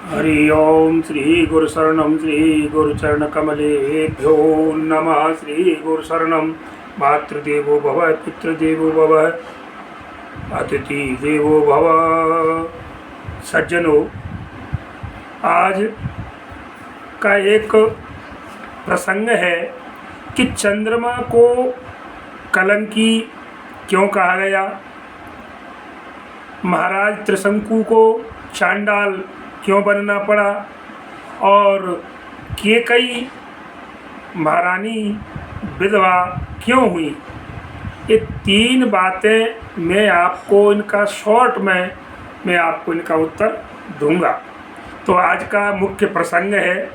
हरि ओम श्री गुरुशरणं श्री गुरुचरणकमलेभ्यो नमः। श्री गुरुशरणं मातृदेवो भव पितृदेवो भव अतिथि देवो भव। सज्जनों, आज का एक प्रसंग है कि चंद्रमा को कलंकी क्यों कहा गया, महाराज त्रिशंकु को चांडाल क्यों बनना पड़ा और कैकेयी महारानी विधवा क्यों हुई। ये तीन बातें मैं आपको इनका शॉर्ट में मैं आपको इनका उत्तर दूंगा। तो आज का मुख्य प्रसंग है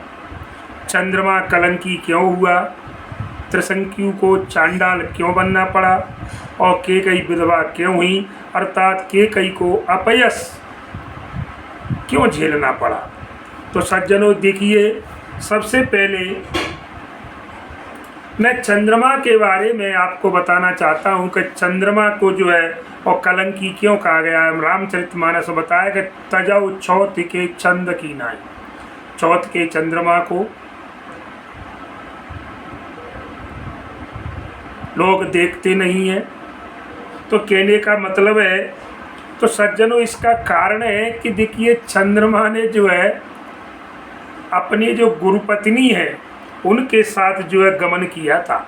चंद्रमा कलंकी क्यों हुआ, त्रिशंकु को चांडाल क्यों बनना पड़ा और कैकेयी विधवा क्यों हुई, अर्थात कैकेयी को अपयश क्यों झेलना पड़ा। तो सज्जनों देखिए, सबसे पहले मैं चंद्रमा के बारे में आपको बताना चाहता हूं कि चंद्रमा को जो है और कलंकी क्यों कहा गया है। रामचरितमानस बताया कि तजौ चौथ के चंद की नाई, चौथ के चंद्रमा को लोग देखते नहीं है। तो कहने का मतलब है, तो सज्जनों इसका कारण है कि देखिए चंद्रमा ने जो है अपनी जो गुरुपत्नी है उनके साथ जो है गमन किया था।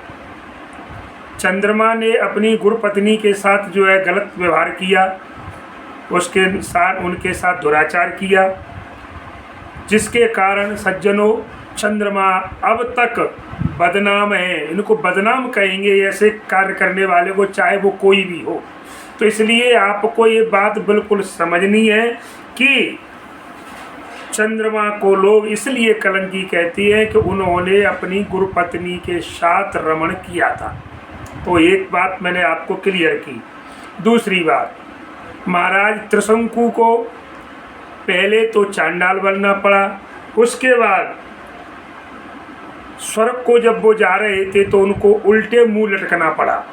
चंद्रमा ने अपनी गुरुपत्नी के साथ जो है गलत व्यवहार किया, उसके साथ उनके साथ दुराचार किया, जिसके कारण सज्जनों चंद्रमा अब तक बदनाम है। इनको बदनाम कहेंगे ऐसे कार्य करने वाले को, चाहे वो कोई भी हो। तो इसलिए आपको ये बात बिल्कुल समझनी है कि चंद्रमा को लोग इसलिए कलंकी कहती है कि उन्होंने अपनी गुरुपत्नी के साथ रमण किया था। तो एक बात मैंने आपको क्लियर की। दूसरी बात, महाराज त्रिशंकु को पहले तो चांडाल बनना पड़ा, उसके बाद स्वर्ग को जब वो जा रहे थे तो उनको उल्टे मुंह लटकना पड़ा।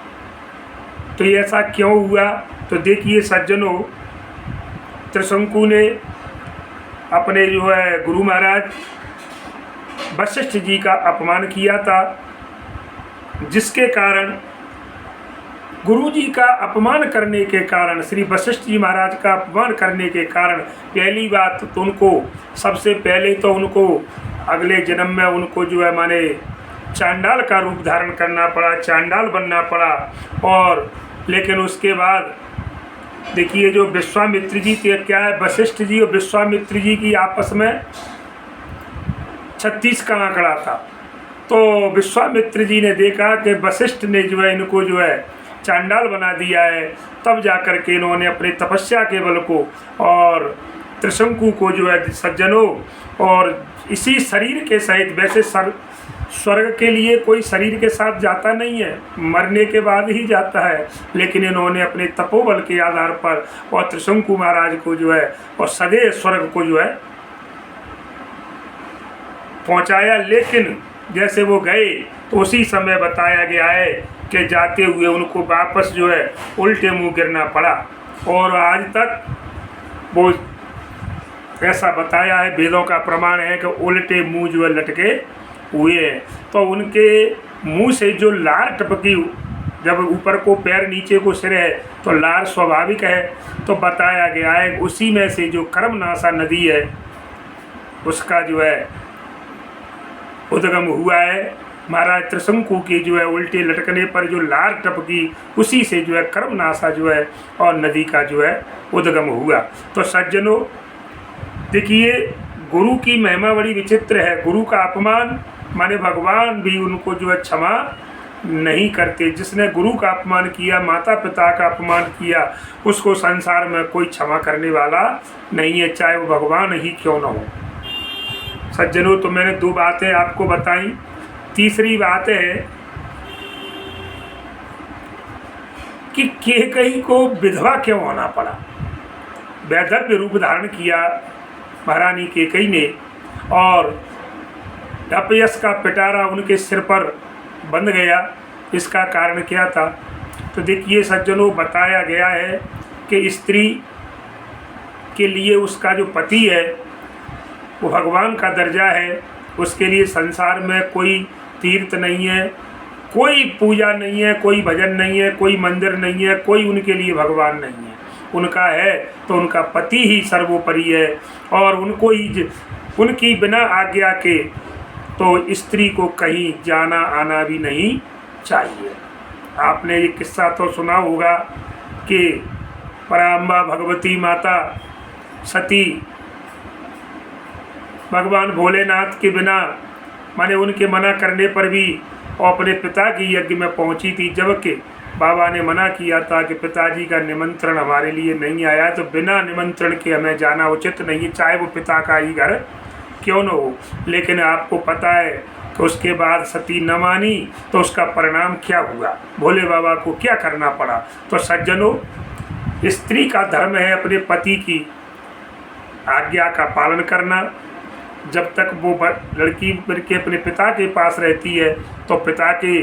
तो ये ऐसा क्यों हुआ? तो देखिए सज्जनों, त्रिशंकु ने अपने जो है गुरु महाराज वशिष्ठ जी का अपमान किया था, जिसके कारण गुरु जी का अपमान करने के कारण, श्री वशिष्ठ जी महाराज का अपमान करने के कारण पहली बात तो उनको, सबसे पहले तो उनको अगले जन्म में उनको जो है माने चांडाल का रूप धारण करना पड़ा, चांडाल बनना पड़ा। और लेकिन उसके बाद देखिए जो विश्वामित्र जी थे, क्या है वशिष्ठ जी और विश्वामित्र जी की आपस में 36 का आंकड़ा था। तो विश्वामित्र जी ने देखा कि वशिष्ठ ने जो है इनको जो है चांडाल बना दिया है, तब जाकर के इन्होंने अपने तपस्या के बल को और त्रिशंकु को जो है सज्जनों, और इसी शरीर के सहित, वैसे स्वर्ग के लिए कोई शरीर के साथ जाता नहीं है, मरने के बाद ही जाता है, लेकिन इन्होंने अपने तपोबल के आधार पर और त्रिशंकु महाराज को जो है और सदैव स्वर्ग को जो है पहुंचाया। लेकिन जैसे वो गए तो उसी समय बताया गया है कि जाते हुए उनको वापस जो है उल्टे मुंह गिरना पड़ा। और आज तक वो ऐसा बताया है, वेदों का प्रमाण है कि उल्टे मुंह जो है लटके हुए हैं। तो उनके मुंह से जो लार टपकी, जब ऊपर को पैर नीचे को सिर है तो लार स्वाभाविक है। तो बताया गया है उसी में से जो कर्मनाशा नदी है उसका जो है उद्गम हुआ है। महाराज त्रिशंकु की जो है उल्टे लटकने पर जो लार टपकी, उसी से जो है कर्मनाशा जो है और नदी का जो है उद्गम हुआ। तो सज्जनों देखिए, गुरु की महिमा बड़ी विचित्र है। गुरु का अपमान माने भगवान भी उनको जो है क्षमा नहीं करते। जिसने गुरु का अपमान किया, माता पिता का अपमान किया, उसको संसार में कोई क्षमा करने वाला नहीं है, चाहे वो भगवान ही क्यों न हो। सज्जनों, तो मैंने दो बातें आपको बताई। तीसरी बात है कि कैकेयी को विधवा क्यों होना पड़ा। वैधव्य रूप धारण किया महारानी कैकेयी ने और अपयश का पिटारा उनके सिर पर बंध गया। इसका कारण क्या था? तो देखिए सज्जनों, बताया गया है कि स्त्री के लिए उसका जो पति है वो भगवान का दर्जा है। उसके लिए संसार में कोई तीर्थ नहीं है, कोई पूजा नहीं है, कोई भजन नहीं है, कोई मंदिर नहीं है, कोई उनके लिए भगवान नहीं है। उनका है तो उनका पति ही सर्वोपरि है, और उनको ही उनकी बिना आज्ञा के तो स्त्री को कहीं जाना आना भी नहीं चाहिए। आपने ये किस्सा तो सुना होगा कि पराम्बा भगवती माता सती भगवान भोलेनाथ के बिना माने उनके मना करने पर भी अपने पिता की यज्ञ में पहुंची थी, जबकि बाबा ने मना किया था कि पिताजी का निमंत्रण हमारे लिए नहीं आया, तो बिना निमंत्रण के हमें जाना उचित नहीं है, चाहे वो पिता का ही घर क्यों न हो। लेकिन आपको पता है कि उसके बाद सती न मानी तो उसका परिणाम क्या हुआ, भोले बाबा को क्या करना पड़ा। तो सज्जनों, स्त्री का धर्म है अपने पति की आज्ञा का पालन करना। जब तक वो लड़की के अपने पिता के पास रहती है तो पिता के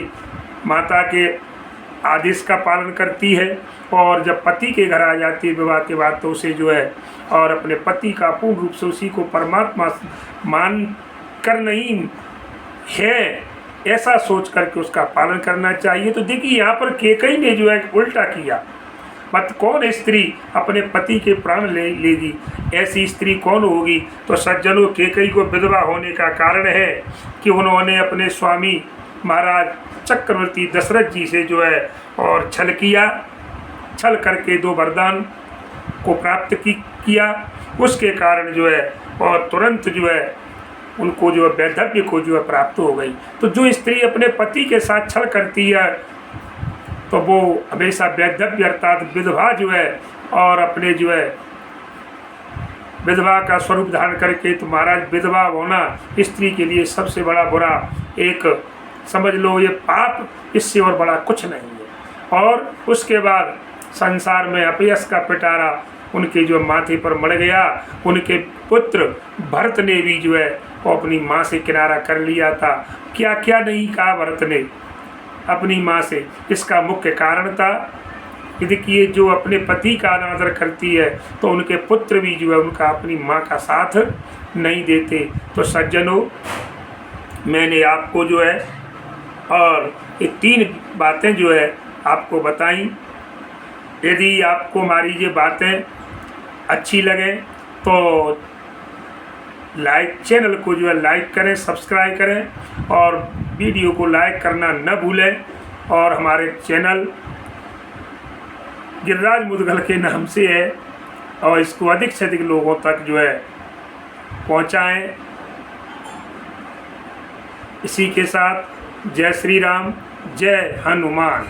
माता के आदेश का पालन करती है, और जब पति के घर आ जाती है विवाह के बाद तो उसे जो है और अपने पति का पूर्ण रूप से उसी को परमात्मा मान कर नहीं है ऐसा सोच करके उसका पालन करना चाहिए। तो देखिए यहाँ पर कैकेयी ने जो है उल्टा किया। मत कौन स्त्री अपने पति के प्राण लेगी, ऐसी स्त्री कौन होगी। तो सज्जनों, कैकेयी को विधवा होने का कारण है कि उन्होंने अपने स्वामी महाराज चक्रवर्ती दशरथ जी से जो है और छल किया, छल करके 2 वरदान को प्राप्त किया। उसके कारण जो है और तुरंत जो है उनको जो है वैधव्य को जो है प्राप्त हो गई। तो जो स्त्री अपने पति के साथ छल करती है तो वो हमेशा वैधव्य अर्थात विधवा जो है और अपने जो है विधवा का स्वरूप धारण करके, तो महाराज विधवा होना स्त्री के लिए सबसे बड़ा बुरा एक समझ लो ये पाप, इससे और बड़ा कुछ नहीं है। और उसके बाद संसार में अपयश का पिटारा उनके जो माथे पर मड़ गया। उनके पुत्र भरत ने भी जो है वो अपनी माँ से किनारा कर लिया था। क्या क्या नहीं कहा भरत ने अपनी माँ से। इसका मुख्य कारण था यदि कि ये जो अपने पति का अनादर करती है तो उनके पुत्र भी जो है उनका अपनी माँ का साथ नहीं देते। तो सज्जनों, मैंने आपको जो है और ये 3 बातें जो है आपको बताई। यदि आपको हमारी ये बातें अच्छी लगे तो चैनल को जो है लाइक करें, सब्सक्राइब करें, और वीडियो को लाइक करना न भूलें। और हमारे चैनल गिरिराज मुदगल के नाम से है, और इसको अधिक से अधिक लोगों तक जो है पहुंचाएं। इसी के साथ जय श्री राम, जय हनुमान।